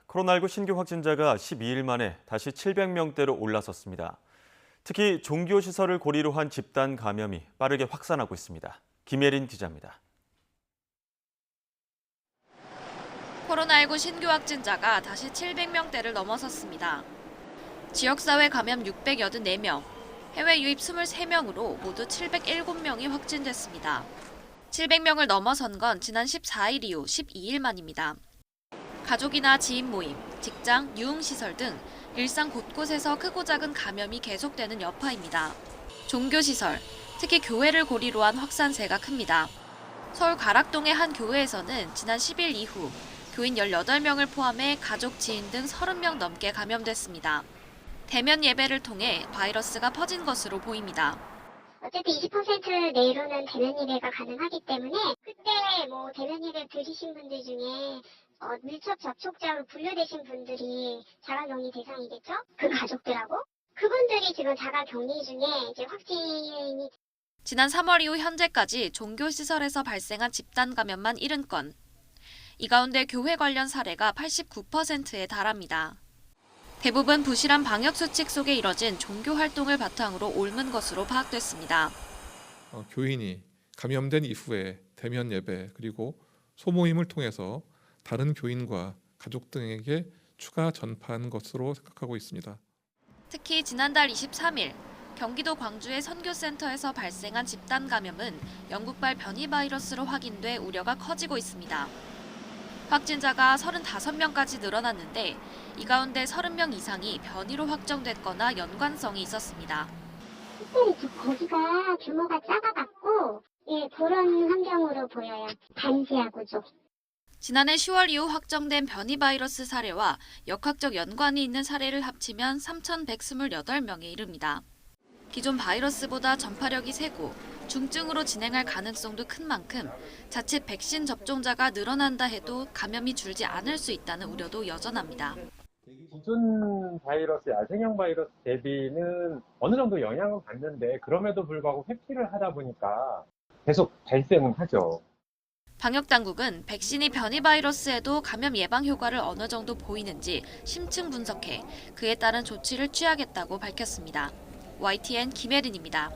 코로나19 신규 확진자가 12일 만에 다시 700명대로 올라섰습니다. 특히 종교시설을 고리로 한 집단 감염이 빠르게 확산하고 있습니다. 김예린 기자입니다. 코로나19 신규 확진자가 다시 700명대를 넘어섰습니다. 지역사회 감염 684명, 해외 유입 23명으로 모두 707명이 확진됐습니다. 700명을 넘어선 건 지난 14일 이후 12일 만입니다. 가족이나 지인 모임, 직장, 유흥시설 등 일상 곳곳에서 크고 작은 감염이 계속되는 여파입니다. 종교시설, 특히 교회를 고리로 한 확산세가 큽니다. 서울 가락동의 한 교회에서는 지난 10일 이후 교인 18명을 포함해 가족, 지인 등 30명 넘게 감염됐습니다. 대면 예배를 통해 바이러스가 퍼진 것으로 보입니다. 어쨌든 20% 내로는 대면 예배가 가능하기 때문에 그때 대면 예배 드리신 분들 중에 밀접 접촉자로 분류되신 분들이 자가격리 대상이겠죠? 그 가족들하고 그분들이 지금 자가격리 중에 이제 확진이 지난 3월 이후 현재까지 종교시설에서 발생한 집단 감염만 70건. 이 가운데 교회 관련 사례가 89%에 달합니다. 대부분 부실한 방역수칙 속에 이뤄진 종교활동을 바탕으로 옮은 것으로 파악됐습니다. 교인이 감염된 이후에 대면 예배 그리고 소모임을 통해서 다른 교인과 가족 등에게 추가 전파한 것으로 생각하고 있습니다. 특히 지난달 23일 경기도 광주의 선교센터에서 발생한 집단 감염은 영국발 변이 바이러스로 확인돼 우려가 커지고 있습니다. 확진자가 35명까지 늘어났는데 이 가운데 30명 이상이 변이로 확정됐거나 연관성이 있었습니다. 특별히 거기가 규모가 작아갖고 그런 환경으로 보여요. 단지하고죠. 지난해 10월 이후 확정된 변이 바이러스 사례와 역학적 연관이 있는 사례를 합치면 3,128명에 이릅니다. 기존 바이러스보다 전파력이 세고 중증으로 진행할 가능성도 큰 만큼 자칫 백신 접종자가 늘어난다 해도 감염이 줄지 않을 수 있다는 우려도 여전합니다. 기존 바이러스, 야생형 바이러스 대비는 어느 정도 영향은 받는데 그럼에도 불구하고 회피를 하다 보니까 계속 발생은 하죠. 방역당국은 백신이 변이 바이러스에도 감염 예방 효과를 어느 정도 보이는지 심층 분석해 그에 따른 조치를 취하겠다고 밝혔습니다. YTN 김혜린입니다.